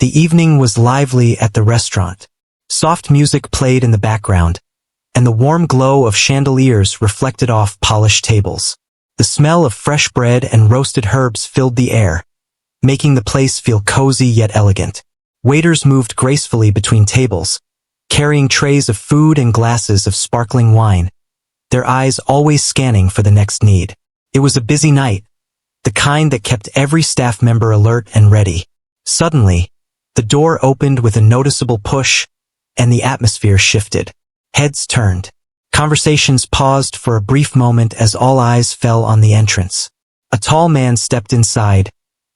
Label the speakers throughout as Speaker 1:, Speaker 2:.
Speaker 1: The evening was lively at the restaurant. Soft music played in the background, and the warm glow of chandeliers reflected off polished tables. The smell of fresh bread and roasted herbs filled the air, making the place feel cozy yet elegant. Waiters moved gracefully between tables, carrying trays of food and glasses of sparkling wine, their eyes always scanning for the next need. It was a busy night, the kind that kept every staff member alert and ready. Suddenly, the door opened with a noticeable push, and the atmosphere shifted. Heads turned. Conversations paused for a brief moment as all eyes fell on the entrance. A tall man stepped inside,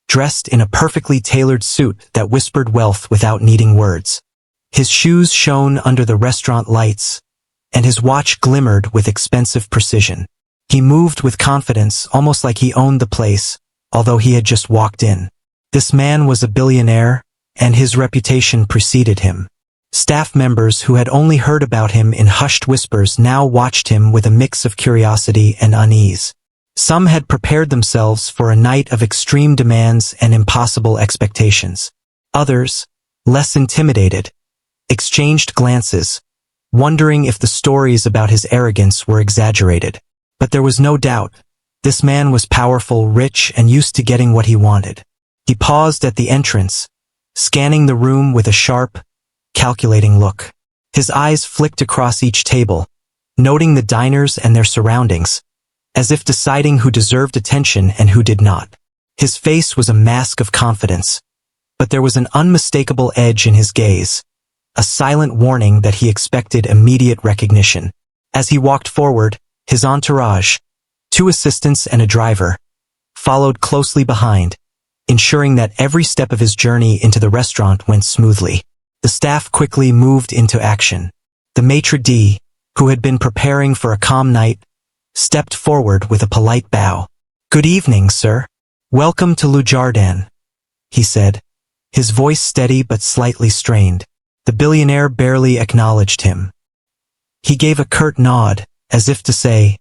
Speaker 1: dressed in a perfectly tailored suit that whispered wealth without needing words. His shoes shone under the restaurant lights, and his watch glimmered with expensive precision. He moved with confidence, almost like he owned the place, although he had just walked in. This man was a billionaire, and his reputation preceded him. Staff members who had only heard about him in hushed whispers now watched him with a mix of curiosity and unease. Some had prepared themselves for a night of extreme demands and impossible expectations. Others, less intimidated, exchanged glances, wondering if the stories about his arrogance were exaggerated. But there was no doubt. This man was powerful, rich, and used to getting what he wanted. He paused at the entrance, scanning the room with a sharp, calculating look. His eyes flicked across each table, noting the diners and their surroundings, as if deciding who deserved attention and who did not. His face was a mask of confidence, but there was an unmistakable edge in his gaze, a silent warning that he expected immediate recognition. As he walked forward, his entourage, 2 assistants and a driver, followed closely behind, ensuring that every step of his journey into the restaurant went smoothly. The staff quickly moved into action. The maitre d', who had been preparing for a calm night, stepped forward with a polite bow. "Good evening, sir. Welcome to Le Jardin," he said, his voice steady but slightly strained. The billionaire barely acknowledged him. He gave a curt nod, as if to say,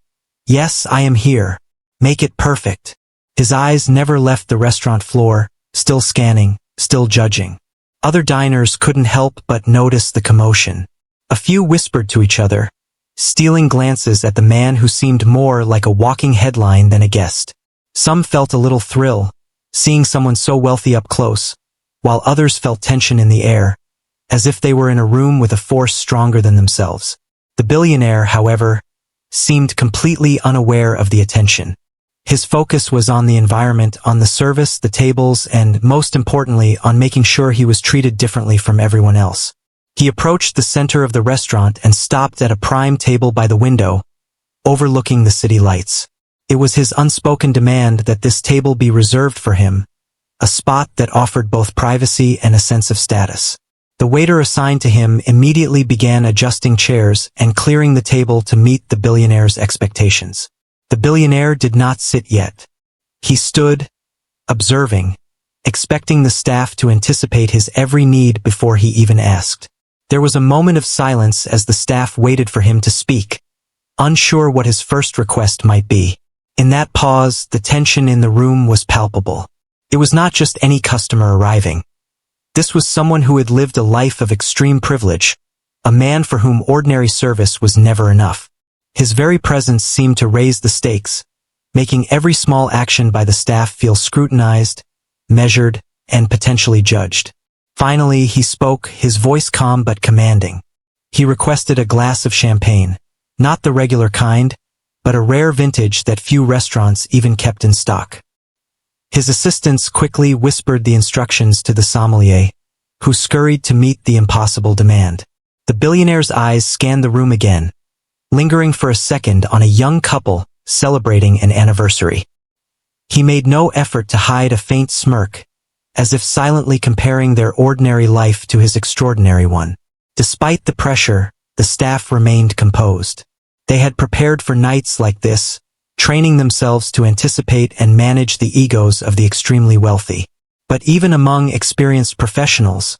Speaker 1: "Yes, I am here. Make it perfect." His eyes never left the restaurant floor, still scanning, still judging. Other diners couldn't help but notice the commotion. A few whispered to each other, stealing glances at the man who seemed more like a walking headline than a guest. Some felt a little thrill, seeing someone so wealthy up close, while others felt tension in the air, as if they were in a room with a force stronger than themselves. The billionaire, however, seemed completely unaware of the attention. His focus was on the environment, on the service, the tables, and, most importantly, on making sure he was treated differently from everyone else. He approached the center of the restaurant and stopped at a prime table by the window, overlooking the city lights. It was his unspoken demand that this table be reserved for him, a spot that offered both privacy and a sense of status. The waiter assigned to him immediately began adjusting chairs and clearing the table to meet the billionaire's expectations. The billionaire did not sit yet. He stood, observing, expecting the staff to anticipate his every need before he even asked. There was a moment of silence as the staff waited for him to speak, unsure what his first request might be. In that pause, the tension in the room was palpable. It was not just any customer arriving. This was someone who had lived a life of extreme privilege, a man for whom ordinary service was never enough. His very presence seemed to raise the stakes, making every small action by the staff feel scrutinized, measured, and potentially judged. Finally, he spoke, his voice calm but commanding. He requested a glass of champagne, not the regular kind, but a rare vintage that few restaurants even kept in stock. His assistants quickly whispered the instructions to the sommelier, who scurried to meet the impossible demand. The billionaire's eyes scanned the room again, lingering for a second on a young couple celebrating an anniversary. He made no effort to hide a faint smirk, as if silently comparing their ordinary life to his extraordinary one. Despite the pressure, the staff remained composed. They had prepared for nights like this, training themselves to anticipate and manage the egos of the extremely wealthy. But even among experienced professionals,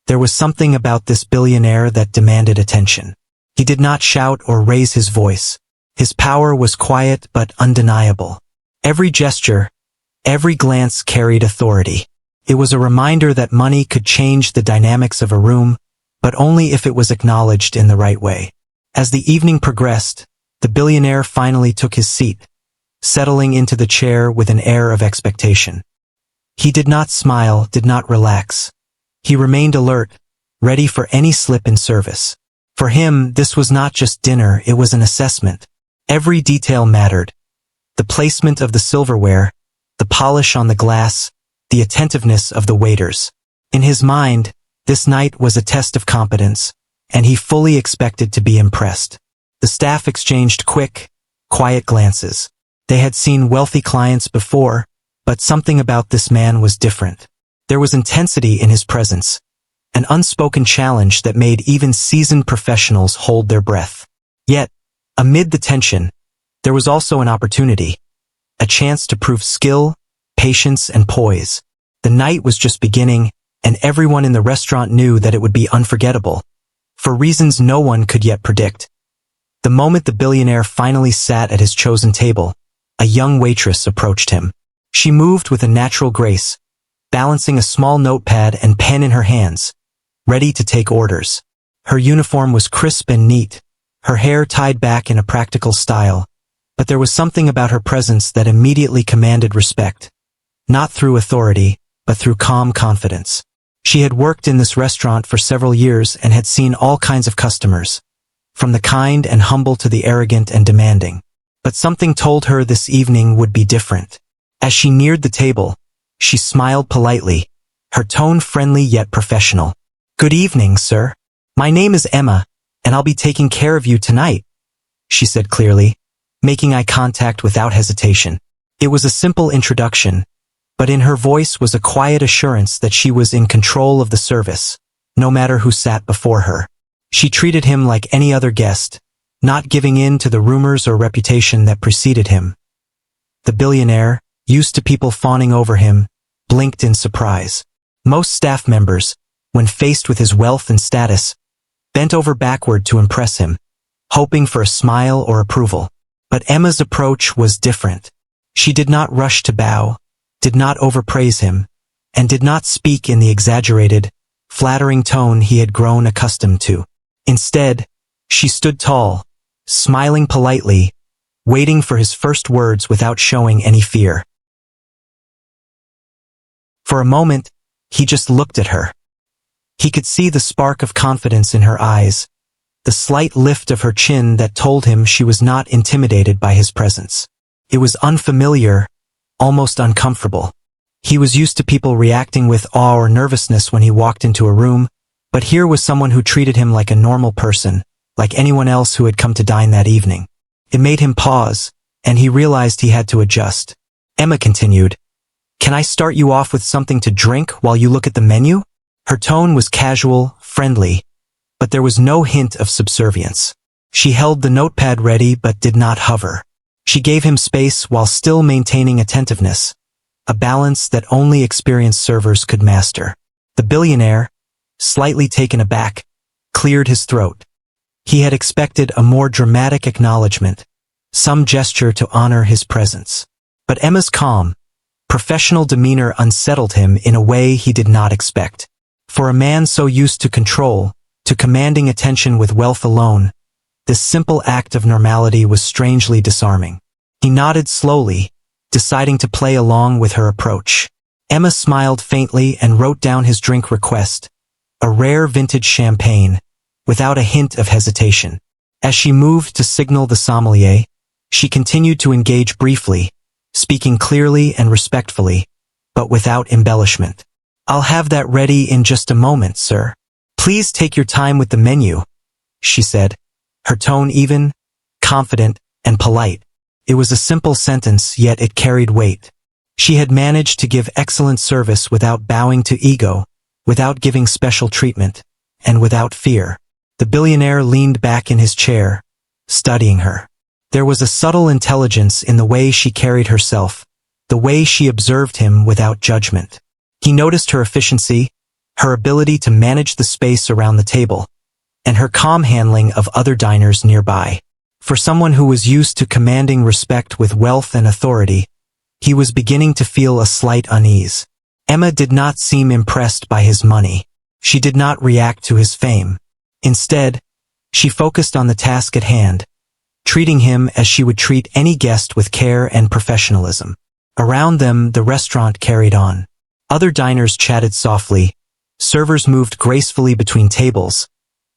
Speaker 1: there was something about this billionaire that demanded attention. He did not shout or raise his voice. His power was quiet but undeniable. Every gesture, every glance carried authority. It was a reminder that money could change the dynamics of a room, but only if it was acknowledged in the right way. As the evening progressed, the billionaire finally took his seat, settling into the chair with an air of expectation. He did not smile, did not relax. He remained alert, ready for any slip in service. For him, this was not just dinner, it was an assessment. Every detail mattered. The placement of the silverware, the polish on the glass, the attentiveness of the waiters. In his mind, this night was a test of competence, and he fully expected to be impressed. The staff exchanged quick, quiet glances. They had seen wealthy clients before, but something about this man was different. There was intensity in his presence, an unspoken challenge that made even seasoned professionals hold their breath. Yet, amid the tension, there was also an opportunity, a chance to prove skill, patience, and poise. The night was just beginning, and everyone in the restaurant knew that it would be unforgettable, for reasons no one could yet predict. The moment the billionaire finally sat at his chosen table, a young waitress approached him. She moved with a natural grace, balancing a small notepad and pen in her hands, ready to take orders. Her uniform was crisp and neat, her hair tied back in a practical style, but there was something about her presence that immediately commanded respect. Not through authority, but through calm confidence. She had worked in this restaurant for several years and had seen all kinds of customers, from the kind and humble to the arrogant and demanding. But something told her this evening would be different. As she neared the table, she smiled politely, her tone friendly yet professional. "Good evening, sir. My name is Emma, and I'll be taking care of you tonight," she said clearly, making eye contact without hesitation. It was a simple introduction, but in her voice was a quiet assurance that she was in control of the service, no matter who sat before her. She treated him like any other guest, not giving in to the rumors or reputation that preceded him. The billionaire, used to people fawning over him, blinked in surprise. Most staff members, when faced with his wealth and status, bent over backward to impress him, hoping for a smile or approval. But Emma's approach was different. She did not rush to bow, did not overpraise him, and did not speak in the exaggerated, flattering tone he had grown accustomed to. Instead, she stood tall, smiling politely, waiting for his first words without showing any fear. For a moment, he just looked at her. He could see the spark of confidence in her eyes, the slight lift of her chin that told him she was not intimidated by his presence. It was unfamiliar, almost uncomfortable. He was used to people reacting with awe or nervousness when he walked into a room, but here was someone who treated him like a normal person, like anyone else who had come to dine that evening. It made him pause, and he realized he had to adjust. Emma continued, "Can I start you off with something to drink while you look at the menu?" Her tone was casual, friendly, but there was no hint of subservience. She held the notepad ready but did not hover. She gave him space while still maintaining attentiveness, a balance that only experienced servers could master. The billionaire, slightly taken aback, cleared his throat. He had expected a more dramatic acknowledgement, some gesture to honor his presence. But Emma's calm, professional demeanor unsettled him in a way he did not expect. For a man so used to control, to commanding attention with wealth alone, this simple act of normality was strangely disarming. He nodded slowly, deciding to play along with her approach. Emma smiled faintly and wrote down his drink request, a rare vintage champagne, without a hint of hesitation. As she moved to signal the sommelier, she continued to engage briefly, speaking clearly and respectfully, but without embellishment. "I'll have that ready in just a moment, sir. Please take your time with the menu," she said, her tone even, confident, and polite. It was a simple sentence, yet it carried weight. She had managed to give excellent service without bowing to ego, without giving special treatment, and without fear. The billionaire leaned back in his chair, studying her. There was a subtle intelligence in the way she carried herself, the way she observed him without judgment. He noticed her efficiency, her ability to manage the space around the table, and her calm handling of other diners nearby. For someone who was used to commanding respect with wealth and authority, he was beginning to feel a slight unease. Emma did not seem impressed by his money. She did not react to his fame. Instead, she focused on the task at hand, treating him as she would treat any guest with care and professionalism. Around them, the restaurant carried on. Other diners chatted softly, servers moved gracefully between tables,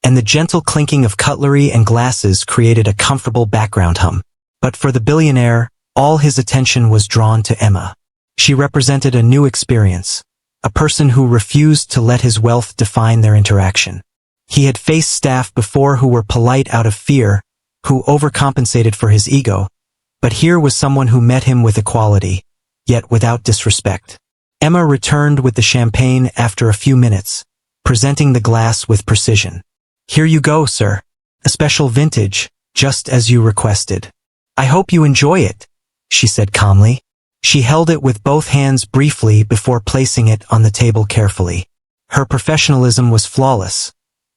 Speaker 1: and the gentle clinking of cutlery and glasses created a comfortable background hum. But for the billionaire, all his attention was drawn to Emma. She represented a new experience, a person who refused to let his wealth define their interaction. He had faced staff before who were polite out of fear, who overcompensated for his ego, but here was someone who met him with equality, yet without disrespect. Emma returned with the champagne after a few minutes, presenting the glass with precision. "Here you go, sir. A special vintage, just as you requested. I hope you enjoy it," she said calmly. She held it with both hands briefly before placing it on the table carefully. Her professionalism was flawless,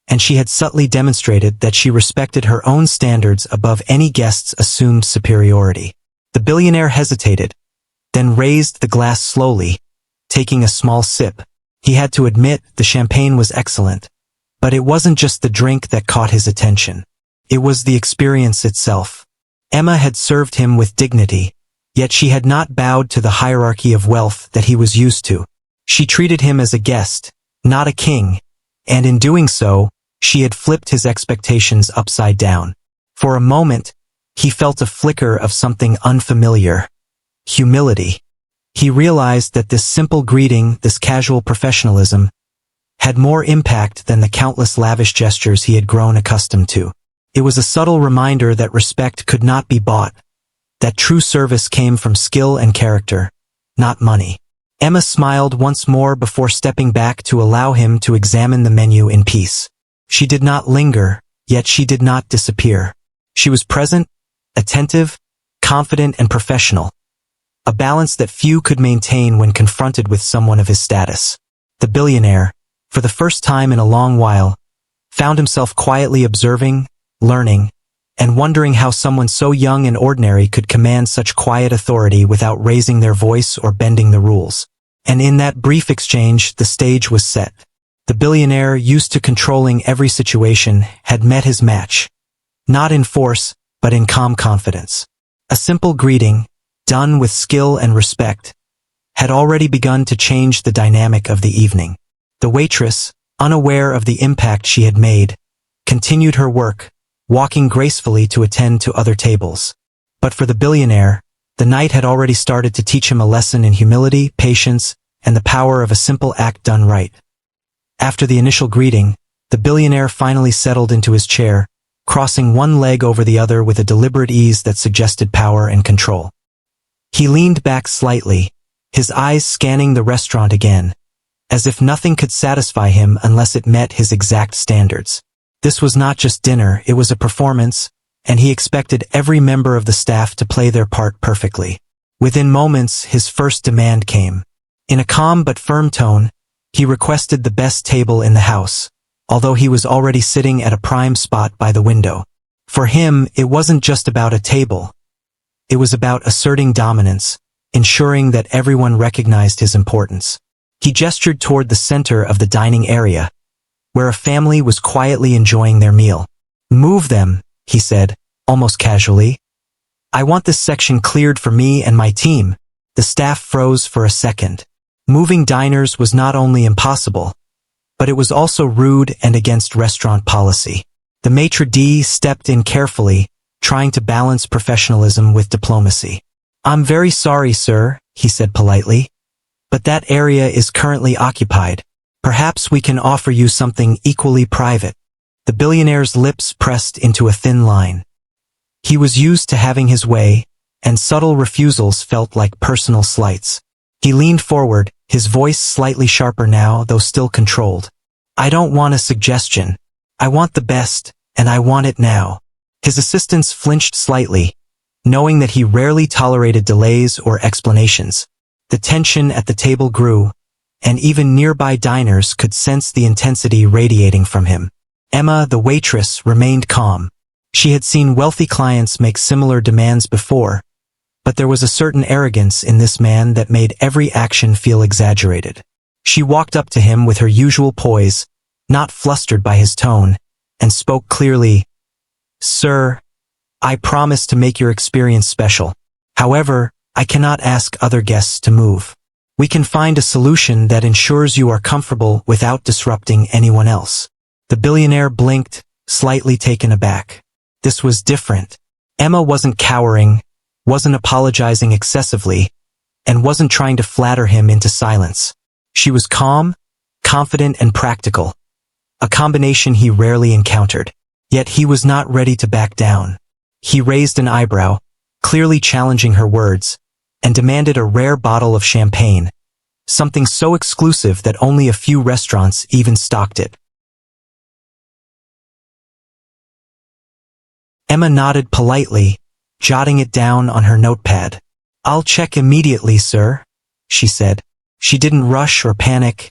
Speaker 1: and she had subtly demonstrated that she respected her own standards above any guest's assumed superiority. The billionaire hesitated, then raised the glass slowly, taking a small sip. He had to admit the champagne was excellent, but it wasn't just the drink that caught his attention. It was the experience itself. Emma had served him with dignity, yet she had not bowed to the hierarchy of wealth that he was used to. She treated him as a guest, not a king, and in doing so, she had flipped his expectations upside down. For a moment, he felt a flicker of something unfamiliar. Humility. He realized that this simple greeting, this casual professionalism, had more impact than the countless lavish gestures he had grown accustomed to. It was a subtle reminder that respect could not be bought, that true service came from skill and character, not money. Emma smiled once more before stepping back to allow him to examine the menu in peace. She did not linger, yet she did not disappear. She was present, attentive, confident, and professional, a balance that few could maintain when confronted with someone of his status. The billionaire, for the first time in a long while, found himself quietly observing, learning, and wondering how someone so young and ordinary could command such quiet authority without raising their voice or bending the rules. And in that brief exchange, the stage was set. The billionaire, used to controlling every situation, had met his match, not in force, but in calm confidence. A simple greeting, done with skill and respect, had already begun to change the dynamic of the evening. The waitress, unaware of the impact she had made, continued her work, walking gracefully to attend to other tables. But for the billionaire, the night had already started to teach him a lesson in humility, patience, and the power of a simple act done right. After the initial greeting, the billionaire finally settled into his chair, crossing one leg over the other with a deliberate ease that suggested power and control. He leaned back slightly, his eyes scanning the restaurant again, as if nothing could satisfy him unless it met his exact standards. This was not just dinner, it was a performance, and he expected every member of the staff to play their part perfectly. Within moments, his first demand came. In a calm but firm tone, he requested the best table in the house, although he was already sitting at a prime spot by the window. For him, it wasn't just about a table. It was about asserting dominance, ensuring that everyone recognized his importance. He gestured toward the center of the dining area, where a family was quietly enjoying their meal. "Move them," he said, almost casually. "I want this section cleared for me and my team." The staff froze for a second. Moving diners was not only impossible, but it was also rude and against restaurant policy. The maitre d' stepped in carefully, trying to balance professionalism with diplomacy. "I'm very sorry, sir," he said politely, "but that area is currently occupied. Perhaps we can offer you something equally private." The billionaire's lips pressed into a thin line. He was used to having his way, and subtle refusals felt like personal slights. He leaned forward, his voice slightly sharper now, though still controlled. "I don't want a suggestion. I want the best, and I want it now." His assistants flinched slightly, knowing that he rarely tolerated delays or explanations. The tension at the table grew, and even nearby diners could sense the intensity radiating from him. Emma, the waitress, remained calm. She had seen wealthy clients make similar demands before, but there was a certain arrogance in this man that made every action feel exaggerated. She walked up to him with her usual poise, not flustered by his tone, and spoke clearly, "Sir, I promise to make your experience special. However, I cannot ask other guests to move. We can find a solution that ensures you are comfortable without disrupting anyone else." The billionaire blinked, slightly taken aback. This was different. Emma wasn't cowering, wasn't apologizing excessively, and wasn't trying to flatter him into silence. She was calm, confident, and practical, a combination he rarely encountered. Yet he was not ready to back down. He raised an eyebrow, clearly challenging her words, and demanded a rare bottle of champagne, something so exclusive that only a few restaurants even stocked it. Emma nodded politely, jotting it down on her notepad. "I'll check immediately, sir," she said. She didn't rush or panic,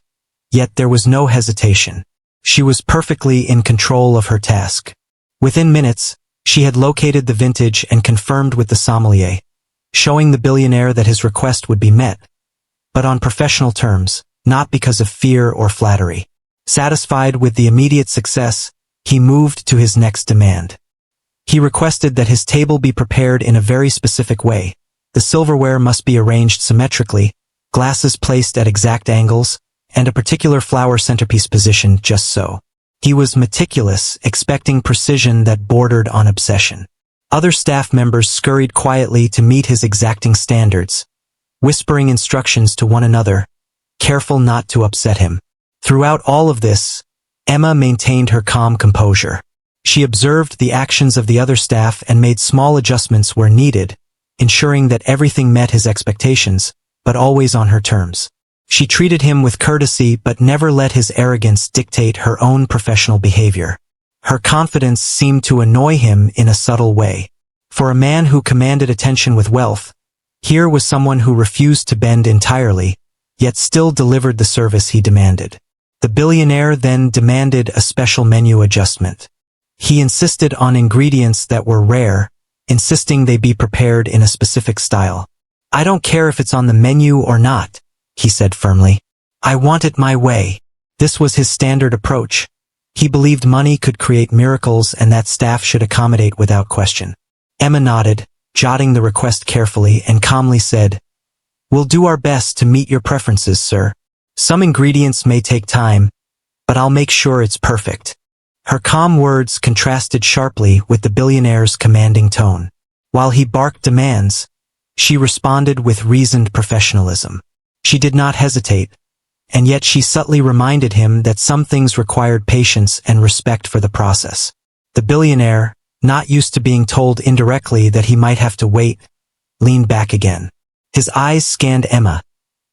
Speaker 1: yet there was no hesitation. She was perfectly in control of her task. Within minutes, she had located the vintage and confirmed with the sommelier, showing the billionaire that his request would be met, but on professional terms, not because of fear or flattery. Satisfied with the immediate success, he moved to his next demand. He requested that his table be prepared in a very specific way. The silverware must be arranged symmetrically, glasses placed at exact angles, and a particular flower centerpiece positioned just so. He was meticulous, expecting precision that bordered on obsession. Other staff members scurried quietly to meet his exacting standards, whispering instructions to one another, careful not to upset him. Throughout all of this, Emma maintained her calm composure. She observed the actions of the other staff and made small adjustments where needed, ensuring that everything met his expectations, but always on her terms. She treated him with courtesy but never let his arrogance dictate her own professional behavior. Her confidence seemed to annoy him in a subtle way. For a man who commanded attention with wealth, here was someone who refused to bend entirely, yet still delivered the service he demanded. The billionaire then demanded a special menu adjustment. He insisted on ingredients that were rare, insisting they be prepared in a specific style. "I don't care if it's on the menu or not," he said firmly. "I want it my way." This was his standard approach. He believed money could create miracles and that staff should accommodate without question. Emma nodded, jotting the request carefully, and calmly said, "We'll do our best to meet your preferences, sir. Some ingredients may take time, but I'll make sure it's perfect." Her calm words contrasted sharply with the billionaire's commanding tone. While he barked demands, she responded with reasoned professionalism. She did not hesitate, and yet she subtly reminded him that some things required patience and respect for the process. The billionaire, not used to being told indirectly that he might have to wait, leaned back again. His eyes scanned Emma,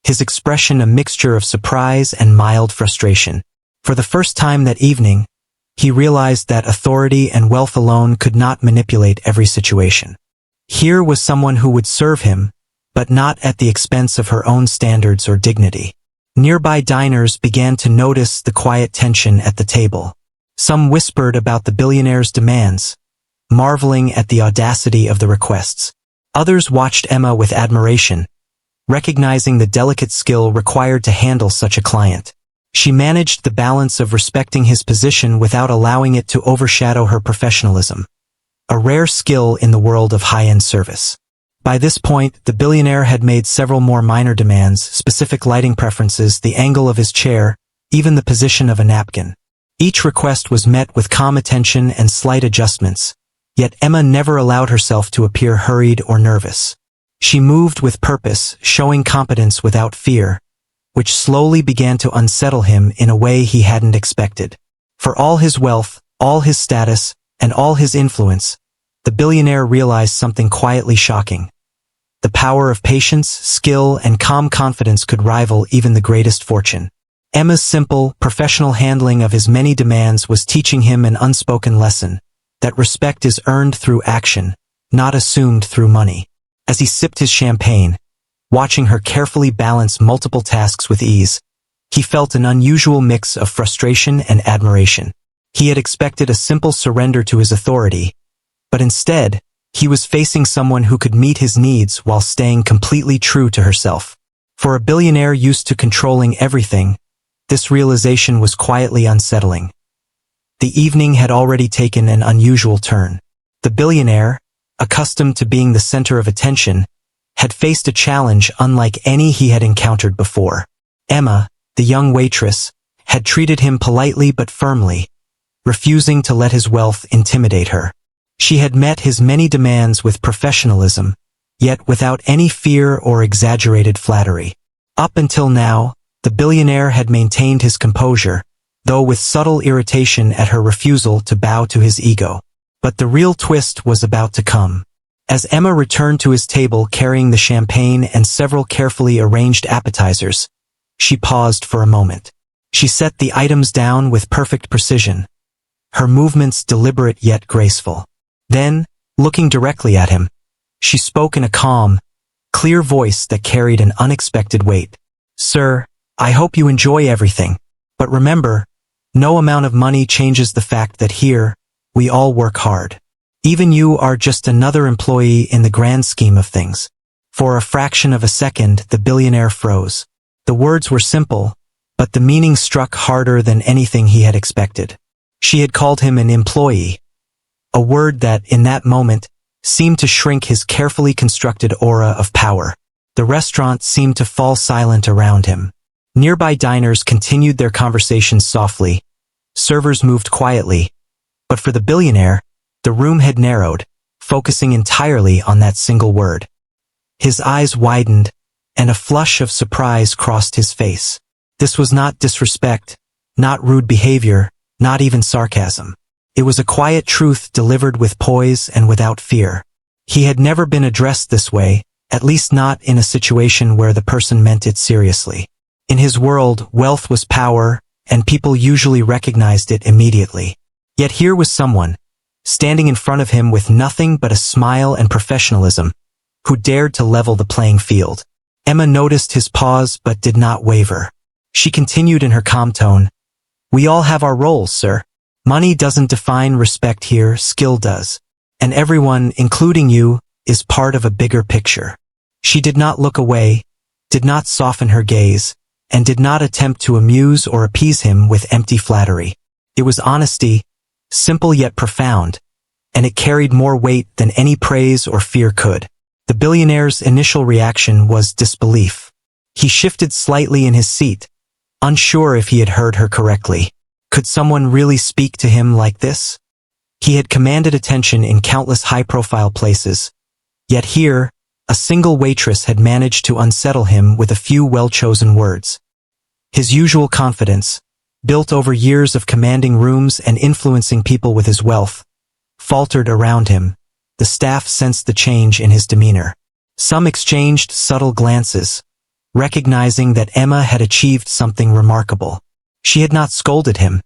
Speaker 1: his expression a mixture of surprise and mild frustration. For the first time that evening, he realized that authority and wealth alone could not manipulate every situation. Here was someone who would serve him, but not at the expense of her own standards or dignity. Nearby diners began to notice the quiet tension at the table. Some whispered about the billionaire's demands, marveling at the audacity of the requests. Others watched Emma with admiration, recognizing the delicate skill required to handle such a client. She managed the balance of respecting his position without allowing it to overshadow her professionalism, a rare skill in the world of high-end service. By this point, the billionaire had made several more minor demands, specific lighting preferences, the angle of his chair, even the position of a napkin. Each request was met with calm attention and slight adjustments, yet Emma never allowed herself to appear hurried or nervous. She moved with purpose, showing competence without fear, which slowly began to unsettle him in a way he hadn't expected. For all his wealth, all his status, and all his influence, the billionaire realized something quietly shocking. The power of patience, skill, and calm confidence could rival even the greatest fortune. Emma's simple, professional handling of his many demands was teaching him an unspoken lesson, that respect is earned through action, not assumed through money. As he sipped his champagne, watching her carefully balance multiple tasks with ease, he felt an unusual mix of frustration and admiration. He had expected a simple surrender to his authority, but instead, He was facing someone who could meet his needs while staying completely true to herself. For a billionaire used to controlling everything, this realization was quietly unsettling. The evening had already taken an unusual turn. The billionaire, accustomed to being the center of attention, had faced a challenge unlike any he had encountered before. Emma, the young waitress, had treated him politely but firmly, refusing to let his wealth intimidate her. She had met his many demands with professionalism, yet without any fear or exaggerated flattery. Up until now, the billionaire had maintained his composure, though with subtle irritation at her refusal to bow to his ego. But the real twist was about to come. As Emma returned to his table carrying the champagne and several carefully arranged appetizers, she paused for a moment. She set the items down with perfect precision, her movements deliberate yet graceful. Then, looking directly at him, she spoke in a calm, clear voice that carried an unexpected weight. "Sir, I hope you enjoy everything. But remember, no amount of money changes the fact that here, we all work hard. Even you are just another employee in the grand scheme of things." For a fraction of a second, the billionaire froze. The words were simple, but the meaning struck harder than anything he had expected. She had called him an employee, a word that, in that moment, seemed to shrink his carefully constructed aura of power. The restaurant seemed to fall silent around him. Nearby diners continued their conversations softly. Servers moved quietly. But for the billionaire, the room had narrowed, focusing entirely on that single word. His eyes widened, and a flush of surprise crossed his face. This was not disrespect, not rude behavior, not even sarcasm. It was a quiet truth delivered with poise and without fear. He had never been addressed this way, at least not in a situation where the person meant it seriously. In his world, wealth was power, and people usually recognized it immediately. Yet here was someone, standing in front of him with nothing but a smile and professionalism, who dared to level the playing field. Emma noticed his pause but did not waver. She continued in her calm tone, "We all have our roles, sir. Money doesn't define respect here, skill does. And everyone, including you, is part of a bigger picture." She did not look away, did not soften her gaze, and did not attempt to amuse or appease him with empty flattery. It was honesty, simple yet profound, and it carried more weight than any praise or fear could. The billionaire's initial reaction was disbelief. He shifted slightly in his seat, unsure if he had heard her correctly. Could someone really speak to him like this? He had commanded attention in countless high-profile places, yet here, a single waitress had managed to unsettle him with a few well-chosen words. His usual confidence, built over years of commanding rooms and influencing people with his wealth, faltered around him. The staff sensed the change in his demeanor. Some exchanged subtle glances, recognizing that Emma had achieved something remarkable. She had not scolded him,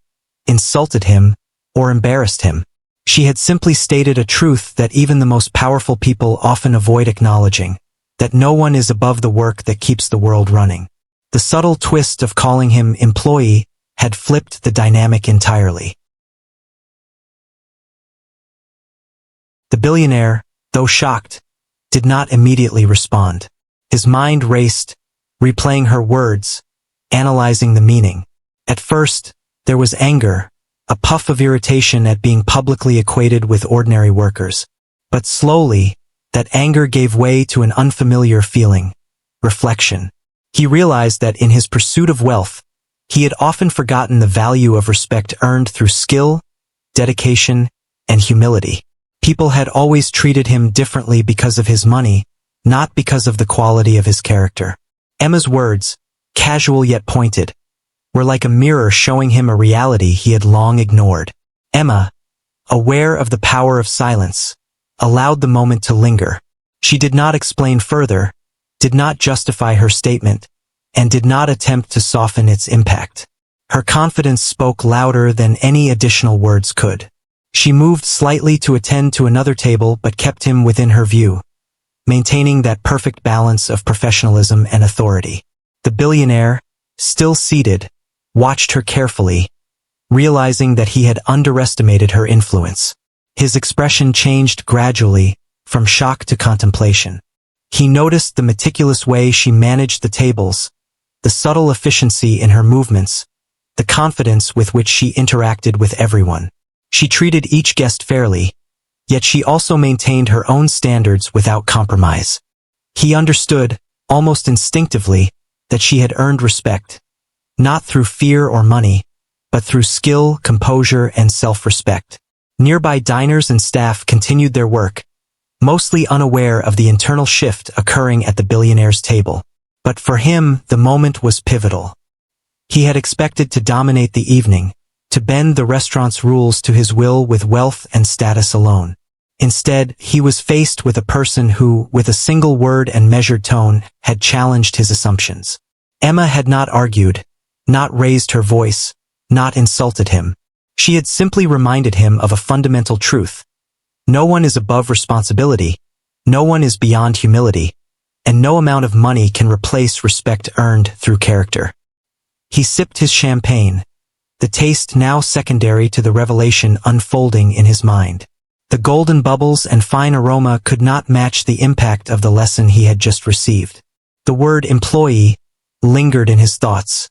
Speaker 1: insulted him, or embarrassed him. She had simply stated a truth that even the most powerful people often avoid acknowledging, that no one is above the work that keeps the world running. The subtle twist of calling him employee had flipped the dynamic entirely. The billionaire, though shocked, did not immediately respond. His mind raced, replaying her words, analyzing the meaning. At first, there was anger, a puff of irritation at being publicly equated with ordinary workers. But slowly, that anger gave way to an unfamiliar feeling, reflection. He realized that in his pursuit of wealth, he had often forgotten the value of respect earned through skill, dedication, and humility. People had always treated him differently because of his money, not because of the quality of his character. Emma's words, casual yet pointed, were like a mirror showing him a reality he had long ignored. Emma, aware of the power of silence, allowed the moment to linger. She did not explain further, did not justify her statement, and did not attempt to soften its impact. Her confidence spoke louder than any additional words could. She moved slightly to attend to another table but kept him within her view, maintaining that perfect balance of professionalism and authority. The billionaire, still seated, watched her carefully, realizing that he had underestimated her influence. His expression changed gradually, from shock to contemplation. He noticed the meticulous way she managed the tables, the subtle efficiency in her movements, the confidence with which she interacted with everyone. She treated each guest fairly, yet she also maintained her own standards without compromise. He understood, almost instinctively, that she had earned respect, not through fear or money, but through skill, composure, and self-respect. Nearby diners and staff continued their work, mostly unaware of the internal shift occurring at the billionaire's table. But for him, the moment was pivotal. He had expected to dominate the evening, to bend the restaurant's rules to his will with wealth and status alone. Instead, he was faced with a person who, with a single word and measured tone, had challenged his assumptions. Emma had not argued, not raised her voice, not insulted him. She had simply reminded him of a fundamental truth. No one is above responsibility, no one is beyond humility, and no amount of money can replace respect earned through character. He sipped his champagne, the taste now secondary to the revelation unfolding in his mind. The golden bubbles and fine aroma could not match the impact of the lesson he had just received. The word employee lingered in his thoughts,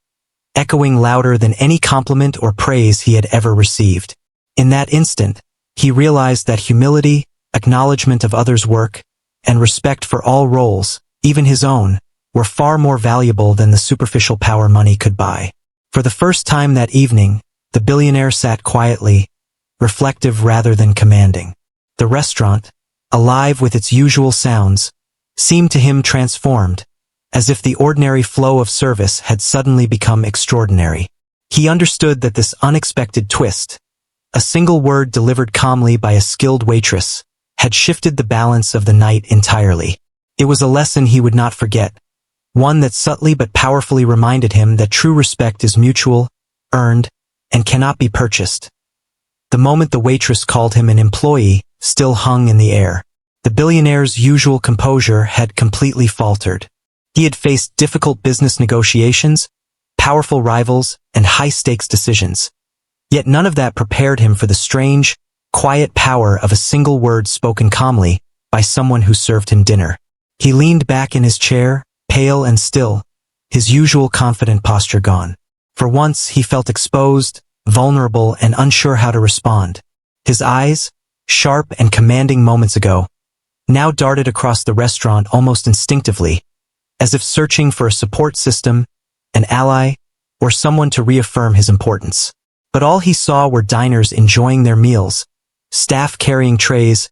Speaker 1: echoing louder than any compliment or praise he had ever received. In that instant, he realized that humility, acknowledgement of others' work, and respect for all roles, even his own, were far more valuable than the superficial power money could buy. For the first time that evening, the billionaire sat quietly, reflective rather than commanding. The restaurant, alive with its usual sounds, seemed to him transformed, as if the ordinary flow of service had suddenly become extraordinary. He understood that this unexpected twist, a single word delivered calmly by a skilled waitress, had shifted the balance of the night entirely. It was a lesson he would not forget, one that subtly but powerfully reminded him that true respect is mutual, earned, and cannot be purchased. The moment the waitress called him an employee still hung in the air. The billionaire's usual composure had completely faltered. He had faced difficult business negotiations, powerful rivals, and high-stakes decisions. Yet none of that prepared him for the strange, quiet power of a single word spoken calmly by someone who served him dinner. He leaned back in his chair, pale and still, his usual confident posture gone. For once he felt exposed, vulnerable, and unsure how to respond. His eyes, sharp and commanding moments ago, now darted across the restaurant almost instinctively, as if searching for a support system, an ally, or someone to reaffirm his importance. But all he saw were diners enjoying their meals, staff carrying trays,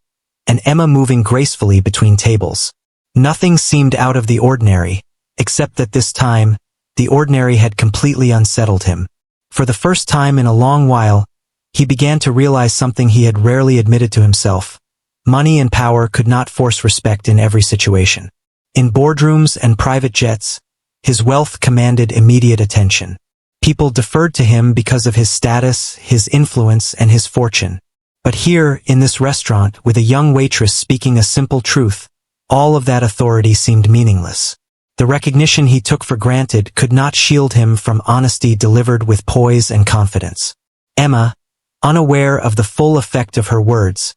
Speaker 1: and Emma moving gracefully between tables. Nothing seemed out of the ordinary, except that this time, the ordinary had completely unsettled him. For the first time in a long while, he began to realize something he had rarely admitted to himself. Money and power could not force respect in every situation. In boardrooms and private jets, his wealth commanded immediate attention. People deferred to him because of his status, his influence, and his fortune. But here, in this restaurant, with a young waitress speaking a simple truth, all of that authority seemed meaningless. The recognition he took for granted could not shield him from honesty delivered with poise and confidence. Emma, unaware of the full effect of her words,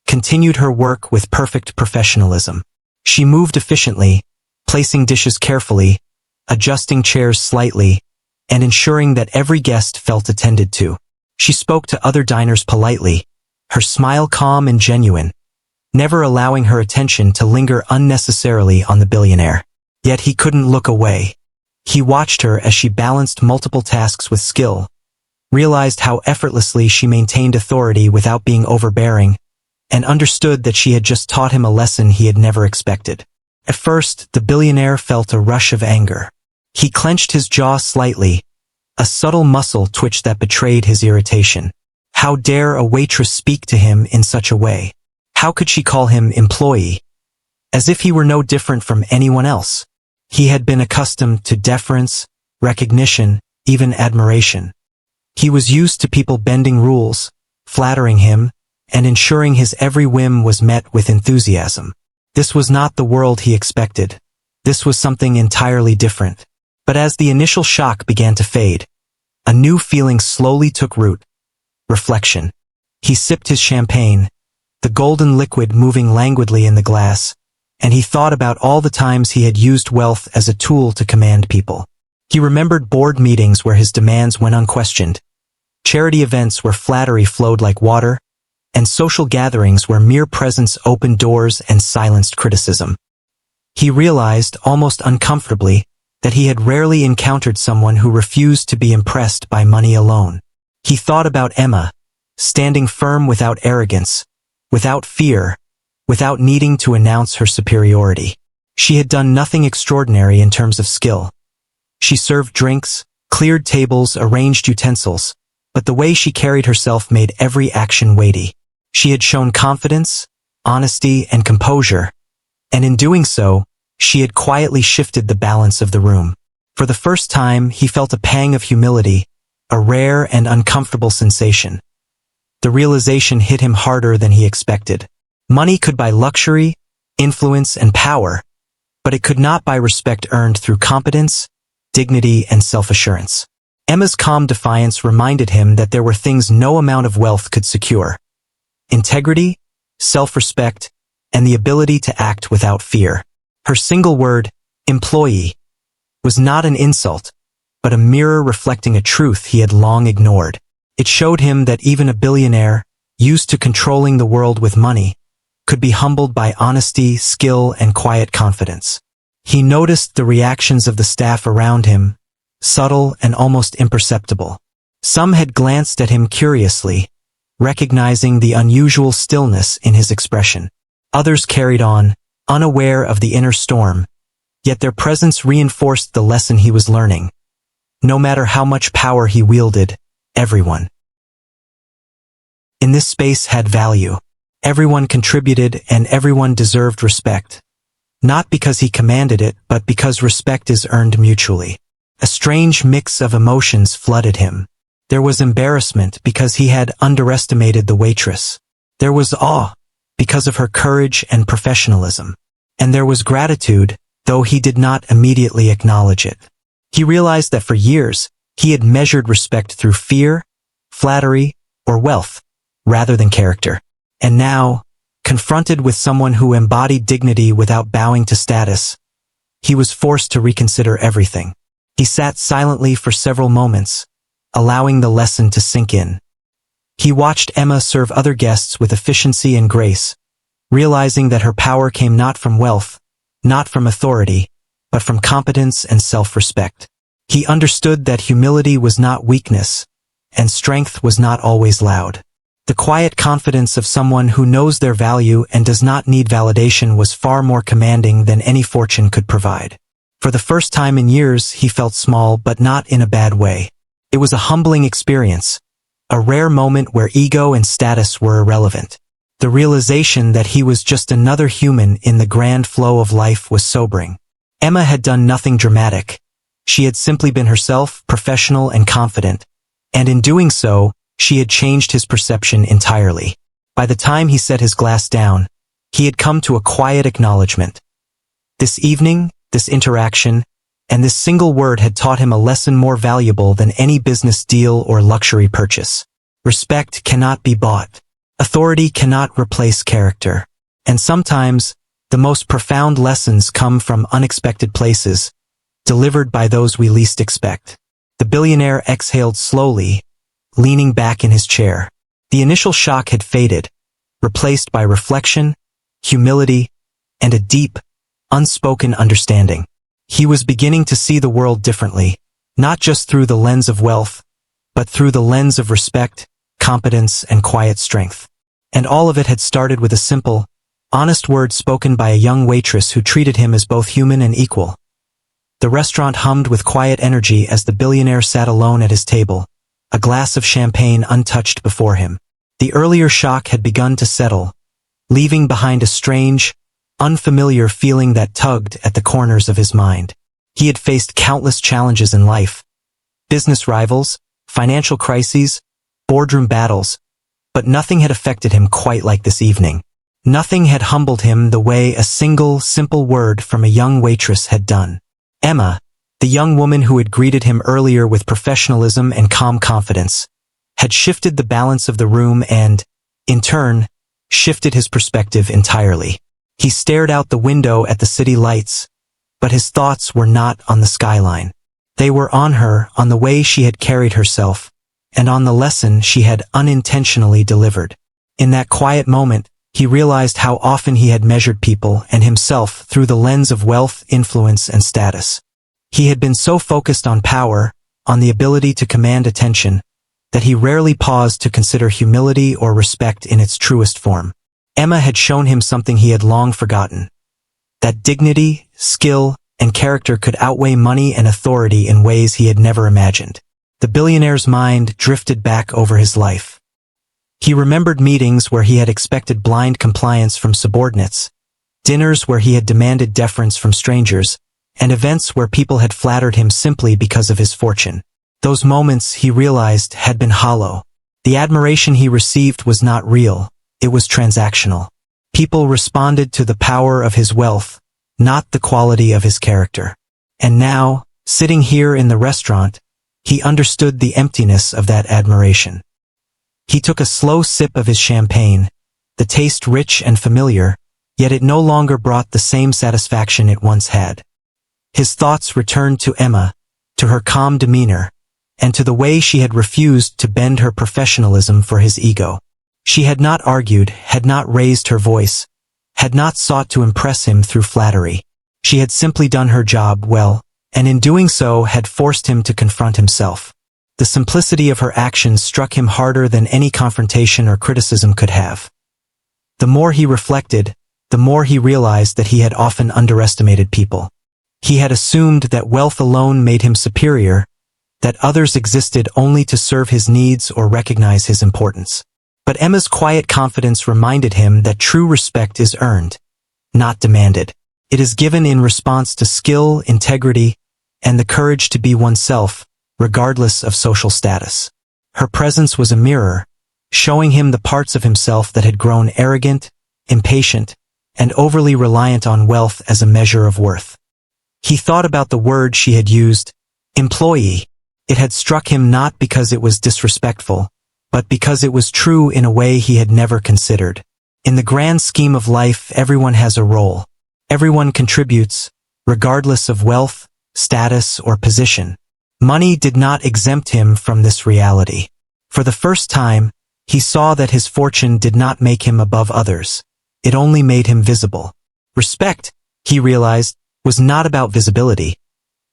Speaker 1: continued her work with perfect professionalism. She moved efficiently, placing dishes carefully, adjusting chairs slightly, and ensuring that every guest felt attended to. She spoke to other diners politely, her smile calm and genuine, never allowing her attention to linger unnecessarily on the billionaire. Yet he couldn't look away. He watched her as she balanced multiple tasks with skill, realized how effortlessly she maintained authority without being overbearing, and understood that she had just taught him a lesson he had never expected. At first, the billionaire felt a rush of anger. He clenched his jaw slightly, a subtle muscle twitch that betrayed his irritation. How dare a waitress speak to him in such a way? How could she call him employee? As if he were no different from anyone else. He had been accustomed to deference, recognition, even admiration. He was used to people bending rules, flattering him, and ensuring his every whim was met with enthusiasm. This was not the world he expected. This was something entirely different. But as the initial shock began to fade, a new feeling slowly took root. Reflection. He sipped his champagne, the golden liquid moving languidly in the glass, and he thought about all the times he had used wealth as a tool to command people. He remembered board meetings where his demands went unquestioned, charity events where flattery flowed like water, and social gatherings where mere presence opened doors and silenced criticism. He realized, almost uncomfortably, that he had rarely encountered someone who refused to be impressed by money alone. He thought about Emma, standing firm without arrogance, without fear, without needing to announce her superiority. She had done nothing extraordinary in terms of skill. She served drinks, cleared tables, arranged utensils, but the way she carried herself made every action weighty. She had shown confidence, honesty, and composure, and in doing so, she had quietly shifted the balance of the room. For the first time, he felt a pang of humility, a rare and uncomfortable sensation. The realization hit him harder than he expected. Money could buy luxury, influence, and power, but it could not buy respect earned through competence, dignity, and self-assurance. Emma's calm defiance reminded him that there were things no amount of wealth could secure: integrity, self-respect, and the ability to act without fear. Her single word, employee, was not an insult, but a mirror reflecting a truth he had long ignored. It showed him that even a billionaire, used to controlling the world with money, could be humbled by honesty, skill, and quiet confidence. He noticed the reactions of the staff around him, subtle and almost imperceptible. Some had glanced at him curiously, recognizing the unusual stillness in his expression. Others carried on, unaware of the inner storm, yet their presence reinforced the lesson he was learning. No matter how much power he wielded, everyone in this space had value. Everyone contributed and everyone deserved respect. Not because he commanded it, but because respect is earned mutually. A strange mix of emotions flooded him. There was embarrassment because he had underestimated the waitress. There was awe because of her courage and professionalism. And there was gratitude, though he did not immediately acknowledge it. He realized that for years, he had measured respect through fear, flattery, or wealth, rather than character. And now, confronted with someone who embodied dignity without bowing to status, he was forced to reconsider everything. He sat silently for several moments, allowing the lesson to sink in. He watched Emma serve other guests with efficiency and grace, realizing that her power came not from wealth, not from authority, but from competence and self-respect. He understood that humility was not weakness, and strength was not always loud. The quiet confidence of someone who knows their value and does not need validation was far more commanding than any fortune could provide. For the first time in years, he felt small, but not in a bad way. It was a humbling experience, a rare moment where ego and status were irrelevant. The realization that he was just another human in the grand flow of life was sobering. Emma had done nothing dramatic. She had simply been herself, professional and confident, and in doing so, she had changed his perception entirely. By the time he set his glass down, he had come to a quiet acknowledgement. This evening, this interaction, and this single word had taught him a lesson more valuable than any business deal or luxury purchase. Respect cannot be bought. Authority cannot replace character. And sometimes, the most profound lessons come from unexpected places, delivered by those we least expect. The billionaire exhaled slowly, leaning back in his chair. The initial shock had faded, replaced by reflection, humility, and a deep, unspoken understanding. He was beginning to see the world differently, not just through the lens of wealth, but through the lens of respect, competence, and quiet strength. And all of it had started with a simple, honest word spoken by a young waitress who treated him as both human and equal. The restaurant hummed with quiet energy as the billionaire sat alone at his table, a glass of champagne untouched before him. The earlier shock had begun to settle, leaving behind a strange, unfamiliar feeling that tugged at the corners of his mind. He had faced countless challenges in life: business rivals, financial crises, boardroom battles, but nothing had affected him quite like this evening. Nothing had humbled him the way a single, simple word from a young waitress had done. Emma, the young woman who had greeted him earlier with professionalism and calm confidence, had shifted the balance of the room and, in turn, shifted his perspective entirely. He stared out the window at the city lights, but his thoughts were not on the skyline. They were on her, on the way she had carried herself, and on the lesson she had unintentionally delivered. In that quiet moment, he realized how often he had measured people and himself through the lens of wealth, influence, and status. He had been so focused on power, on the ability to command attention, that he rarely paused to consider humility or respect in its truest form. Emma had shown him something he had long forgotten: that dignity, skill, and character could outweigh money and authority in ways he had never imagined. The billionaire's mind drifted back over his life. He remembered meetings where he had expected blind compliance from subordinates, dinners where he had demanded deference from strangers, and events where people had flattered him simply because of his fortune. Those moments, he realized, had been hollow. The admiration he received was not real, it was transactional. People responded to the power of his wealth, not the quality of his character. And now, sitting here in the restaurant, he understood the emptiness of that admiration. He took a slow sip of his champagne, the taste rich and familiar, yet it no longer brought the same satisfaction it once had. His thoughts returned to Emma, to her calm demeanor, and to the way she had refused to bend her professionalism for his ego. She had not argued, had not raised her voice, had not sought to impress him through flattery. She had simply done her job well, and in doing so had forced him to confront himself. The simplicity of her actions struck him harder than any confrontation or criticism could have. The more he reflected, the more he realized that he had often underestimated people. He had assumed that wealth alone made him superior, that others existed only to serve his needs or recognize his importance. But Emma's quiet confidence reminded him that true respect is earned, not demanded. It is given in response to skill, integrity, and the courage to be oneself, regardless of social status. Her presence was a mirror, showing him the parts of himself that had grown arrogant, impatient, and overly reliant on wealth as a measure of worth. He thought about the word she had used, employee. It had struck him not because it was disrespectful, but because it was true in a way he had never considered. In the grand scheme of life, everyone has a role. Everyone contributes, regardless of wealth, status, or position. Money did not exempt him from this reality. For the first time, he saw that his fortune did not make him above others. It only made him visible. Respect, he realized, was not about visibility.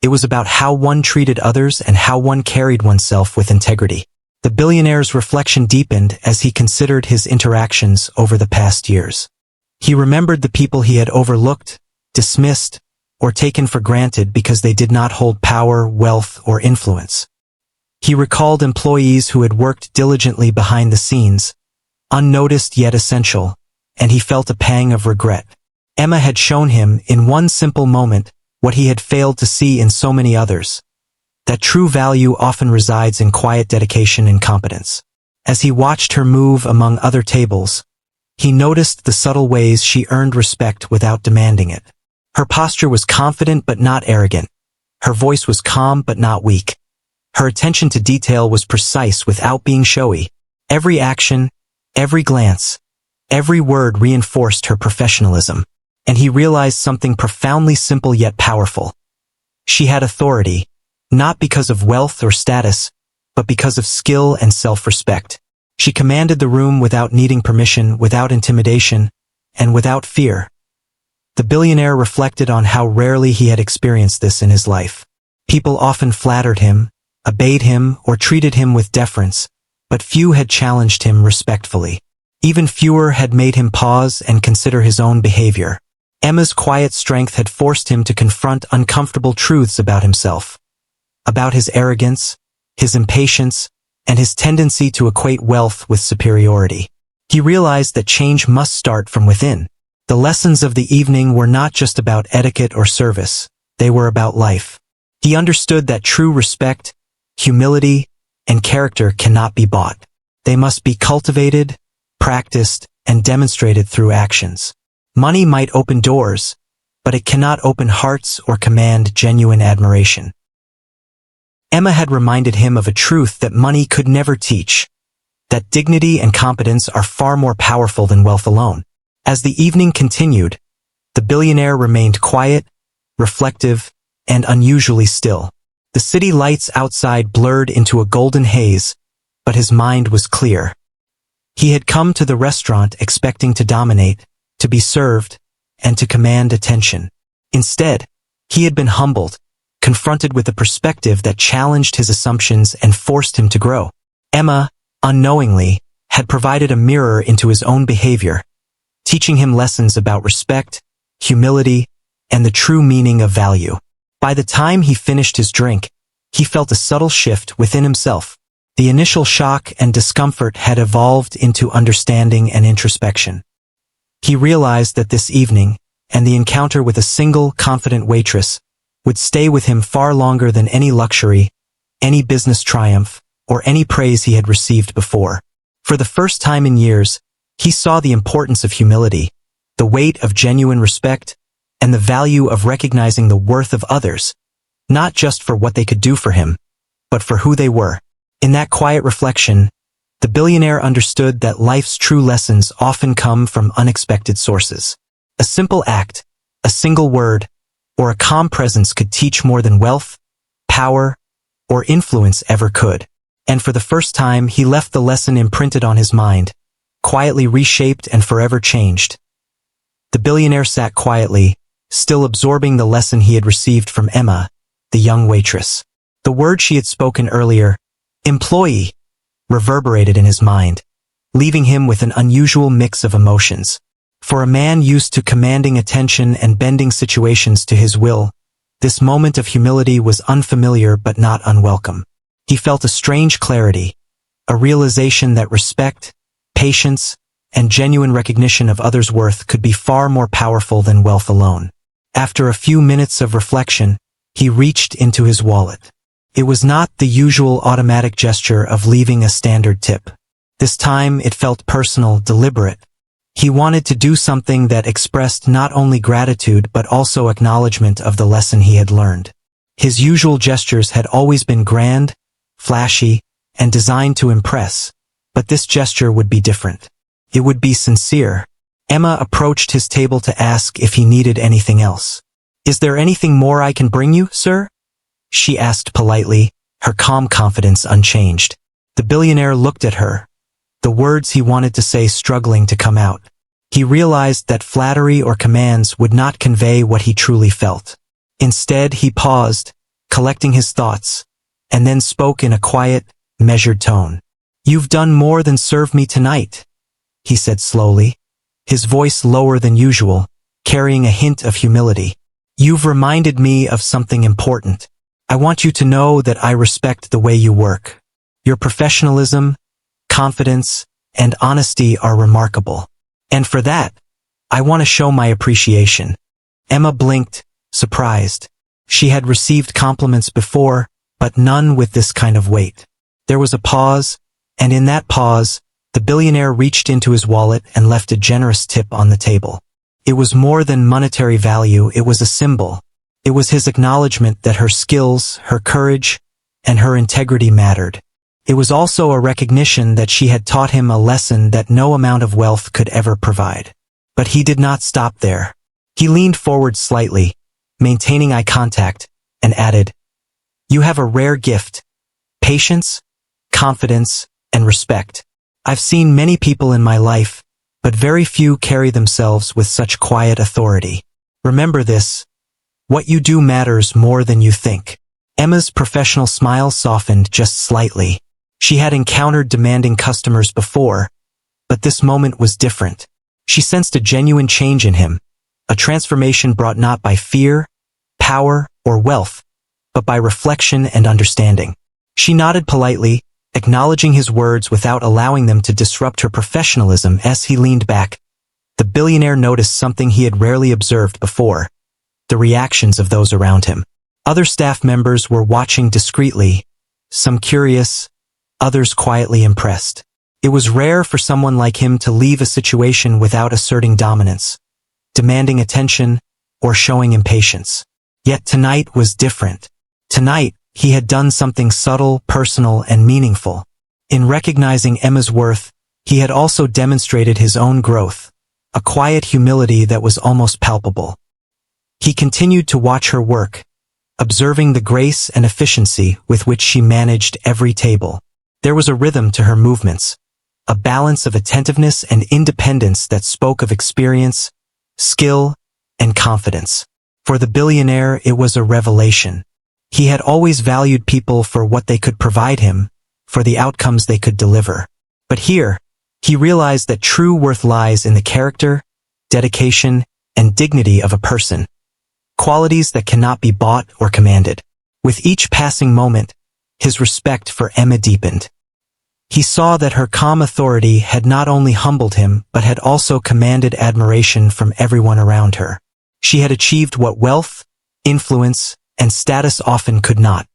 Speaker 1: It was about how one treated others and how one carried oneself with integrity. The billionaire's reflection deepened as he considered his interactions over the past years. He remembered the people he had overlooked, dismissed, or taken for granted because they did not hold power, wealth, or influence. He recalled employees who had worked diligently behind the scenes, unnoticed yet essential, and he felt a pang of regret. Emma had shown him, in one simple moment, what he had failed to see in so many others: that true value often resides in quiet dedication and competence. As he watched her move among other tables, he noticed the subtle ways she earned respect without demanding it. Her posture was confident but not arrogant. Her voice was calm but not weak. Her attention to detail was precise without being showy. Every action, every glance, every word reinforced her professionalism. And he realized something profoundly simple yet powerful. She had authority, not because of wealth or status, but because of skill and self-respect. She commanded the room without needing permission, without intimidation, and without fear. The billionaire reflected on how rarely he had experienced this in his life. People often flattered him, obeyed him, or treated him with deference, but few had challenged him respectfully. Even fewer had made him pause and consider his own behavior. Emma's quiet strength had forced him to confront uncomfortable truths about himself, about his arrogance, his impatience, and his tendency to equate wealth with superiority. He realized that change must start from within. The lessons of the evening were not just about etiquette or service, they were about life. He understood that true respect, humility, and character cannot be bought. They must be cultivated, practiced, and demonstrated through actions. Money might open doors, but it cannot open hearts or command genuine admiration. Emma had reminded him of a truth that money could never teach: that dignity and competence are far more powerful than wealth alone. As the evening continued, the billionaire remained quiet, reflective, and unusually still. The city lights outside blurred into a golden haze, but his mind was clear. He had come to the restaurant expecting to dominate, to be served, and to command attention. Instead, he had been humbled, confronted with a perspective that challenged his assumptions and forced him to grow. Emma, unknowingly, had provided a mirror into his own behavior, teaching him lessons about respect, humility, and the true meaning of value. By the time he finished his drink, he felt a subtle shift within himself. The initial shock and discomfort had evolved into understanding and introspection. He realized that this evening, and the encounter with a single, confident waitress, would stay with him far longer than any luxury, any business triumph, or any praise he had received before. For the first time in years, he saw the importance of humility, the weight of genuine respect, and the value of recognizing the worth of others, not just for what they could do for him, but for who they were. In that quiet reflection, the billionaire understood that life's true lessons often come from unexpected sources. A simple act, a single word, or a calm presence could teach more than wealth, power, or influence ever could. And for the first time, he left the lesson imprinted on his mind, quietly reshaped and forever changed. The billionaire sat quietly, still absorbing the lesson he had received from Emma, the young waitress. The word she had spoken earlier, employee, reverberated in his mind, leaving him with an unusual mix of emotions. For a man used to commanding attention and bending situations to his will, this moment of humility was unfamiliar but not unwelcome. He felt a strange clarity, a realization that respect, patience, and genuine recognition of others' worth could be far more powerful than wealth alone. After a few minutes of reflection, he reached into his wallet. It was not the usual automatic gesture of leaving a standard tip. This time it felt personal, deliberate. He wanted to do something that expressed not only gratitude but also acknowledgement of the lesson he had learned. His usual gestures had always been grand, flashy, and designed to impress, but this gesture would be different. It would be sincere. Emma approached his table to ask if he needed anything else. "Is there anything more I can bring you, sir?" she asked politely, her calm confidence unchanged. The billionaire looked at her, the words he wanted to say struggling to come out. He realized that flattery or commands would not convey what he truly felt. Instead, he paused, collecting his thoughts, and then spoke in a quiet, measured tone. "You've done more than serve me tonight," he said slowly, his voice lower than usual, carrying a hint of humility. "You've reminded me of something important. I want you to know that I respect the way you work. Your professionalism, confidence, and honesty are remarkable. And for that, I want to show my appreciation." Emma blinked, surprised. She had received compliments before, but none with this kind of weight. There was a pause, and in that pause, the billionaire reached into his wallet and left a generous tip on the table. It was more than monetary value, it was a symbol. It was his acknowledgement that her skills, her courage, and her integrity mattered. It was also a recognition that she had taught him a lesson that no amount of wealth could ever provide. But he did not stop there. He leaned forward slightly, maintaining eye contact, and added, "You have a rare gift: patience, confidence, and respect. I've seen many people in my life, but very few carry themselves with such quiet authority. Remember this: what you do matters more than you think." Emma's professional smile softened just slightly. She had encountered demanding customers before, but this moment was different. She sensed a genuine change in him, a transformation brought not by fear, power, or wealth, but by reflection and understanding. She nodded politely, acknowledging his words without allowing them to disrupt her professionalism. As he leaned back, the billionaire noticed something he had rarely observed before: the reactions of those around him. Other staff members were watching discreetly, some curious, others quietly impressed. It was rare for someone like him to leave a situation without asserting dominance, demanding attention, or showing impatience. Yet tonight was different. Tonight, he had done something subtle, personal, and meaningful. In recognizing Emma's worth, he had also demonstrated his own growth, a quiet humility that was almost palpable. He continued to watch her work, observing the grace and efficiency with which she managed every table. There was a rhythm to her movements, a balance of attentiveness and independence that spoke of experience, skill, and confidence. For the billionaire, it was a revelation. He had always valued people for what they could provide him, for the outcomes they could deliver. But here, he realized that true worth lies in the character, dedication, and dignity of a person, qualities that cannot be bought or commanded. With each passing moment, his respect for Emma deepened. He saw that her calm authority had not only humbled him but had also commanded admiration from everyone around her. She had achieved what wealth, influence, and status often could not.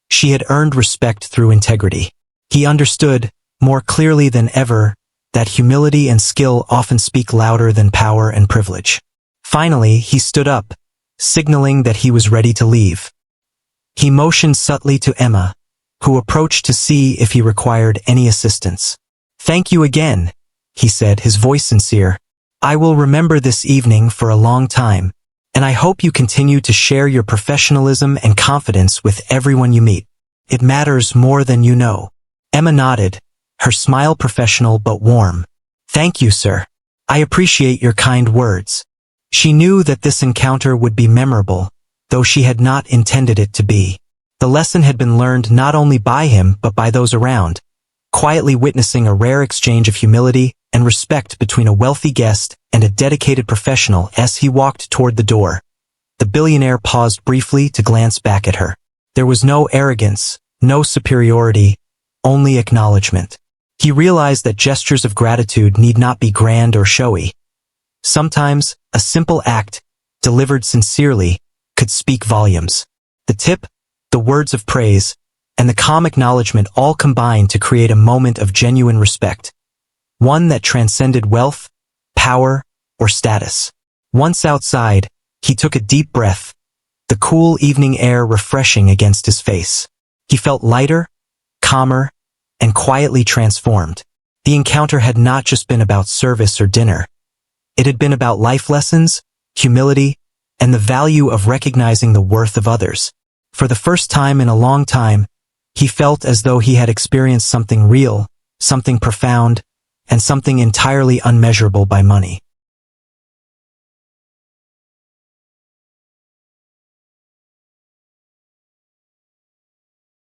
Speaker 1: She had earned respect through integrity. He understood, more clearly than ever, that humility and skill often speak louder than power and privilege. Finally, he stood up, signaling that he was ready to leave. He motioned subtly to Emma, who approached to see if he required any assistance. "Thank you again," he said, his voice sincere. "I will remember this evening for a long time, and I hope you continue to share your professionalism and confidence with everyone you meet. It matters more than you know." Emma nodded, her smile professional but warm. "Thank you, sir. I appreciate your kind words." She knew that this encounter would be memorable, though she had not intended it to be. The lesson had been learned not only by him but by those around, quietly witnessing a rare exchange of humility and respect between a wealthy guest and a dedicated professional. As he walked toward the door, the billionaire paused briefly to glance back at her. There was no arrogance, no superiority, only acknowledgement. He realized that gestures of gratitude need not be grand or showy. Sometimes, a simple act, delivered sincerely, could speak volumes. The tip, the words of praise, and the calm acknowledgement all combined to create a moment of genuine respect, one that transcended wealth, power, or status. Once outside, he took a deep breath, the cool evening air refreshing against his face. He felt lighter, calmer, and quietly transformed. The encounter had not just been about service or dinner. It had been about life lessons, humility, and the value of recognizing the worth of others. For the first time in a long time, he felt as though he had experienced something real, something profound, and something entirely unmeasurable by money.